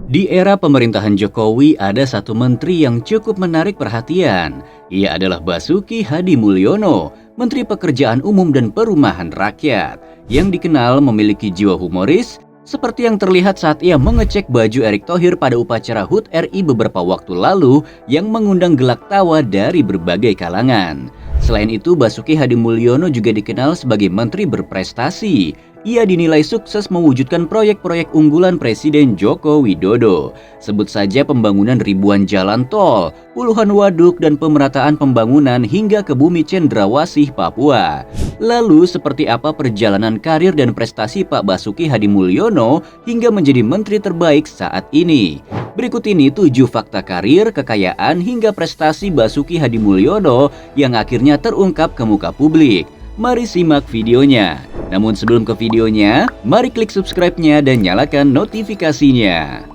Di era pemerintahan Jokowi ada satu menteri yang cukup menarik perhatian. Ia adalah Basuki Hadimulyono, Menteri Pekerjaan Umum dan Perumahan Rakyat, yang dikenal memiliki jiwa humoris, seperti yang terlihat saat ia mengecek baju Erick Thohir pada upacara HUT RI beberapa waktu lalu yang mengundang gelak tawa dari berbagai kalangan. Selain itu, Basuki Hadimulyono juga dikenal sebagai menteri berprestasi. Ia dinilai sukses mewujudkan proyek-proyek unggulan Presiden Joko Widodo. Sebut saja pembangunan ribuan jalan tol, puluhan waduk, dan pemerataan pembangunan hingga ke bumi Cendrawasih, Papua. Lalu, seperti apa perjalanan karir dan prestasi Pak Basuki Hadimulyono hingga menjadi menteri terbaik saat ini? Berikut ini 7 fakta karir, kekayaan, hingga prestasi Basuki Hadimulyono yang akhirnya terungkap ke muka publik. Mari simak videonya. Namun sebelum ke videonya, mari klik subscribe-nya dan nyalakan notifikasinya.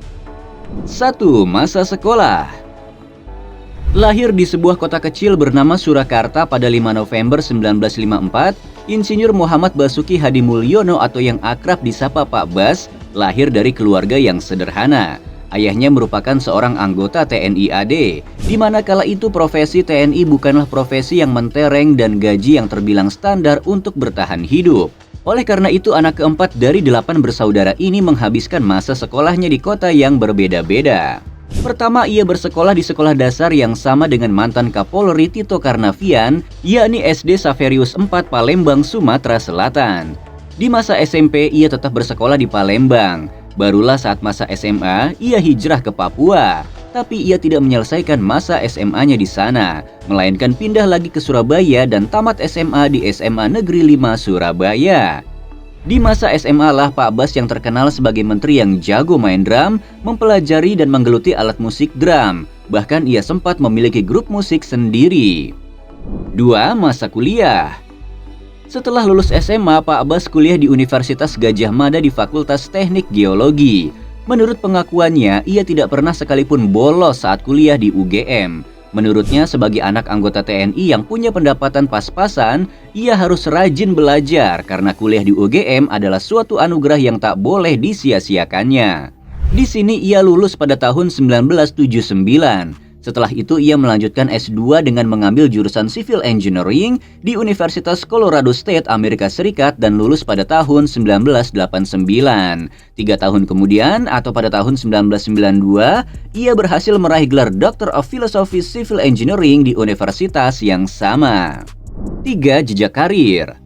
1. Masa sekolah. Lahir di sebuah kota kecil bernama Surakarta pada 5 November 1954, Insinyur Muhammad Basuki Hadimulyono atau yang akrab disapa Pak Bas, lahir dari keluarga yang sederhana. Ayahnya merupakan seorang anggota TNI AD, di mana kala itu profesi TNI bukanlah profesi yang mentereng dan gaji yang terbilang standar untuk bertahan hidup. Oleh karena itu, anak keempat dari 8 bersaudara ini menghabiskan masa sekolahnya di kota yang berbeda-beda. Pertama, ia bersekolah di sekolah dasar yang sama dengan mantan Kapolri Tito Karnavian, yakni SD Saverius 4 Palembang, Sumatera Selatan. Di masa SMP, ia tetap bersekolah di Palembang. Barulah saat masa SMA, ia hijrah ke Papua. Tapi ia tidak menyelesaikan masa SMA-nya di sana, melainkan pindah lagi ke Surabaya dan tamat SMA di SMA Negeri 5 Surabaya. Di masa SMA lah Pak Bas yang terkenal sebagai menteri yang jago main drum, mempelajari dan menggeluti alat musik drum. Bahkan ia sempat memiliki grup musik sendiri. 2. Masa kuliah. Setelah lulus SMA, Pak Bas kuliah di Universitas Gadjah Mada di Fakultas Teknik Geologi. Menurut pengakuannya, ia tidak pernah sekalipun bolos saat kuliah di UGM. Menurutnya, sebagai anak anggota TNI yang punya pendapatan pas-pasan, ia harus rajin belajar karena kuliah di UGM adalah suatu anugerah yang tak boleh disia-siakannya. Di sini ia lulus pada tahun 1979. Setelah itu ia melanjutkan S2 dengan mengambil jurusan Civil Engineering di Universitas Colorado State, Amerika Serikat dan lulus pada tahun 1989. 3 tahun kemudian atau pada tahun 1992, ia berhasil meraih gelar Doctor of Philosophy Civil Engineering di universitas yang sama. 3. Jejak karir.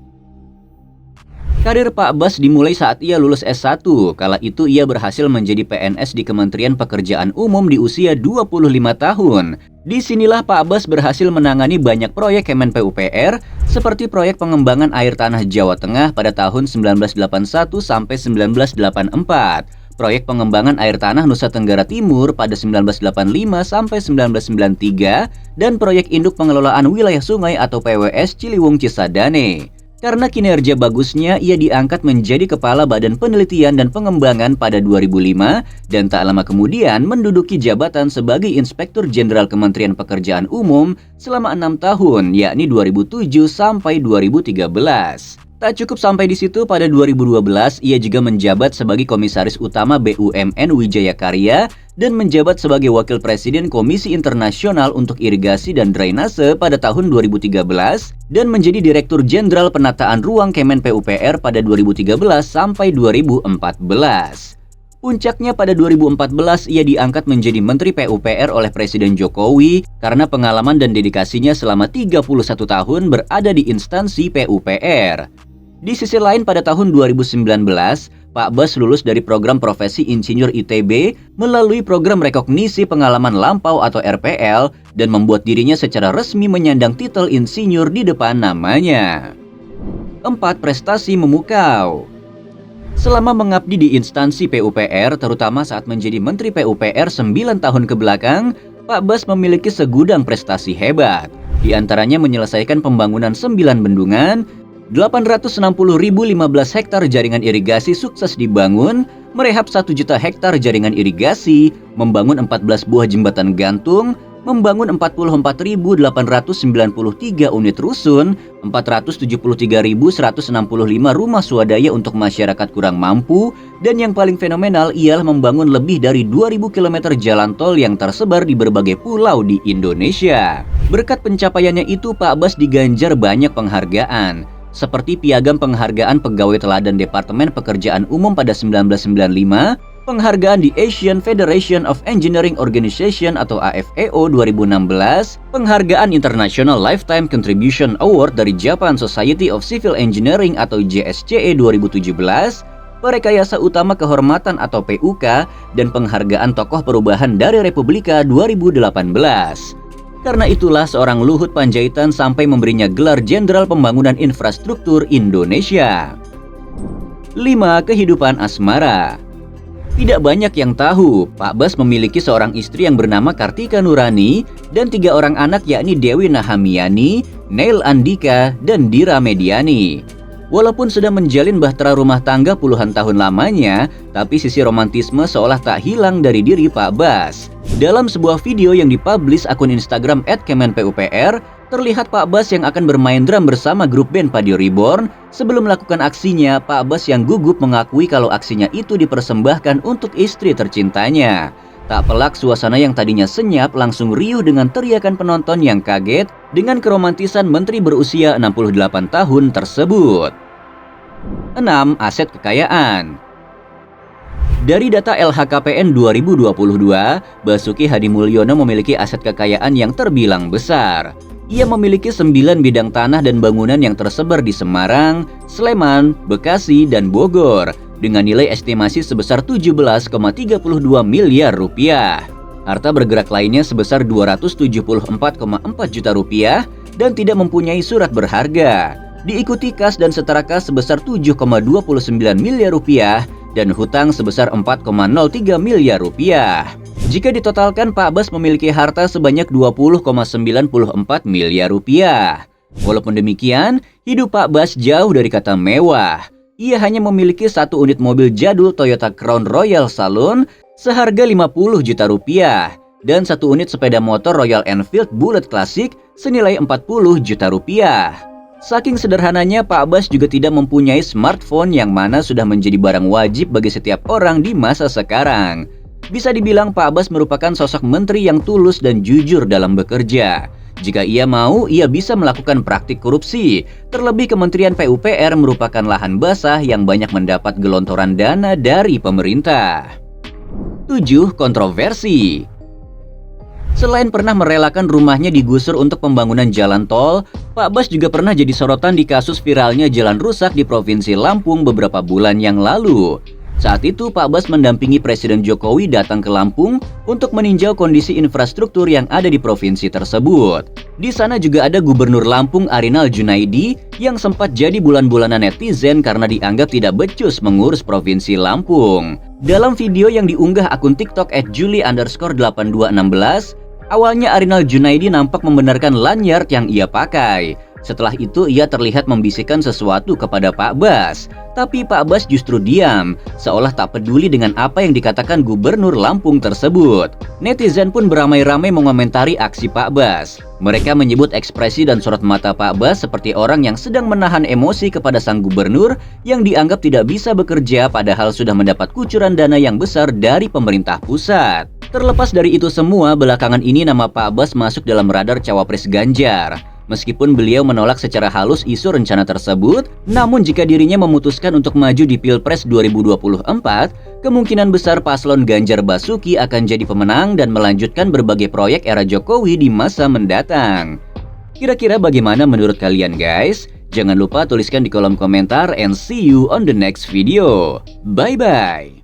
Karir Pak Bas dimulai saat ia lulus S1. Kala itu ia berhasil menjadi PNS di Kementerian Pekerjaan Umum di usia 25 tahun. Disinilah Pak Bas berhasil menangani banyak proyek Kemen PUPR seperti proyek pengembangan air tanah Jawa Tengah pada tahun 1981 sampai 1984. Proyek pengembangan air tanah Nusa Tenggara Timur pada 1985 sampai 1993 dan proyek induk pengelolaan wilayah sungai atau PWS Ciliwung Cisadane. Karena kinerja bagusnya, ia diangkat menjadi Kepala Badan Penelitian dan Pengembangan pada 2005 dan tak lama kemudian menduduki jabatan sebagai Inspektur Jenderal Kementerian Pekerjaan Umum selama 6 tahun, yakni 2007 sampai 2013. Tak cukup sampai di situ, pada 2012 ia juga menjabat sebagai Komisaris Utama BUMN Wijaya Karya dan menjabat sebagai Wakil Presiden Komisi Internasional untuk Irigasi dan Drainase pada tahun 2013 dan menjadi Direktur Jenderal Penataan Ruang Kemen PUPR pada 2013 sampai 2014. Puncaknya pada 2014 ia diangkat menjadi Menteri PUPR oleh Presiden Jokowi karena pengalaman dan dedikasinya selama 31 tahun berada di instansi PUPR. Di sisi lain pada tahun 2019, Pak Bas lulus dari program profesi Insinyur ITB melalui program rekognisi pengalaman lampau atau RPL dan membuat dirinya secara resmi menyandang titel insinyur di depan namanya. 4. Prestasi memukau. Selama mengabdi di instansi PUPR, terutama saat menjadi Menteri PUPR 9 tahun ke belakang, Pak Bas memiliki segudang prestasi hebat. Di antaranya menyelesaikan pembangunan 9 bendungan, 860.015 hektar jaringan irigasi sukses dibangun, merehab 1 juta hektar jaringan irigasi, membangun 14 buah jembatan gantung, membangun 44.893 unit rusun, 473.165 rumah swadaya untuk masyarakat kurang mampu, dan yang paling fenomenal ialah membangun lebih dari 2.000 km jalan tol yang tersebar di berbagai pulau di Indonesia. Berkat pencapaiannya itu, Pak Bas diganjar banyak penghargaan, seperti Piagam Penghargaan Pegawai Teladan Departemen Pekerjaan Umum pada 1995, penghargaan di Asian Federation of Engineering Organization atau AFEO 2016, penghargaan International Lifetime Contribution Award dari Japan Society of Civil Engineering atau JSCE 2017, Perekayasa Utama Kehormatan atau PUK, dan penghargaan Tokoh Perubahan dari Republika 2018. Karena itulah seorang Luhut Panjaitan sampai memberinya gelar Jenderal Pembangunan Infrastruktur Indonesia. 5. Kehidupan asmara. Tidak banyak yang tahu, Pak Bas memiliki seorang istri yang bernama Kartika Nurani dan 3 orang anak yakni Dewi Nahamiani, Neil Andika, dan Dira Mediani. Walaupun sudah menjalin bahtera rumah tangga puluhan tahun lamanya, tapi sisi romantisme seolah tak hilang dari diri Pak Bas. Dalam sebuah video yang dipublish akun Instagram @kemenpupr, terlihat Pak Bas yang akan bermain drum bersama grup band Padio Reborn. Sebelum melakukan aksinya, Pak Bas yang gugup mengakui kalau aksinya itu dipersembahkan untuk istri tercintanya. Tak pelak, suasana yang tadinya senyap langsung riuh dengan teriakan penonton yang kaget dengan keromantisan menteri berusia 68 tahun tersebut. 6. Aset kekayaan. Dari data LHKPN 2022, Basuki Hadimulyono memiliki aset kekayaan yang terbilang besar. Ia memiliki 9 bidang tanah dan bangunan yang tersebar di Semarang, Sleman, Bekasi, dan Bogor dengan nilai estimasi sebesar 17,32 miliar rupiah. Harta bergerak lainnya sebesar 274,4 juta rupiah dan tidak mempunyai surat berharga. Diikuti kas dan setara kas sebesar 7,29 miliar rupiah dan hutang sebesar 4,03 miliar rupiah. Jika ditotalkan, Pak Bas memiliki harta sebanyak 20,94 miliar rupiah. Walaupun demikian, hidup Pak Bas jauh dari kata mewah. Ia hanya memiliki 1 unit mobil jadul Toyota Crown Royal Saloon seharga 50 juta rupiah dan 1 unit sepeda motor Royal Enfield Bullet Classic senilai 40 juta rupiah. Saking sederhananya, Pak Bas juga tidak mempunyai smartphone yang mana sudah menjadi barang wajib bagi setiap orang di masa sekarang. Bisa dibilang Pak Bas merupakan sosok menteri yang tulus dan jujur dalam bekerja. Jika ia mau, ia bisa melakukan praktik korupsi. Terlebih Kementerian PUPR merupakan lahan basah yang banyak mendapat gelontoran dana dari pemerintah. 7. Kontroversi. Selain pernah merelakan rumahnya digusur untuk pembangunan jalan tol, Pak Bas juga pernah jadi sorotan di kasus viralnya jalan rusak di Provinsi Lampung beberapa bulan yang lalu. Saat itu Pak Bas mendampingi Presiden Jokowi datang ke Lampung untuk meninjau kondisi infrastruktur yang ada di provinsi tersebut. Di sana juga ada Gubernur Lampung Arinal Junaidi yang sempat jadi bulan-bulanan netizen karena dianggap tidak becus mengurus Provinsi Lampung. Dalam video yang diunggah akun TikTok @juli_8216, awalnya Arinal Junaidi nampak membenarkan lanyard yang ia pakai. Setelah itu ia terlihat membisikkan sesuatu kepada Pak Bas. Tapi Pak Bas justru diam, seolah tak peduli dengan apa yang dikatakan Gubernur Lampung tersebut. Netizen pun beramai-ramai mengomentari aksi Pak Bas. Mereka menyebut ekspresi dan sorot mata Pak Bas seperti orang yang sedang menahan emosi kepada sang gubernur yang dianggap tidak bisa bekerja padahal sudah mendapat kucuran dana yang besar dari pemerintah pusat. Terlepas dari itu semua, belakangan ini nama Pak Bas masuk dalam radar cawapres Ganjar. Meskipun beliau menolak secara halus isu rencana tersebut, namun jika dirinya memutuskan untuk maju di Pilpres 2024, kemungkinan besar paslon Ganjar Basuki akan jadi pemenang dan melanjutkan berbagai proyek era Jokowi di masa mendatang. Kira-kira bagaimana menurut kalian guys? Jangan lupa tuliskan di kolom komentar and see you on the next video. Bye-bye!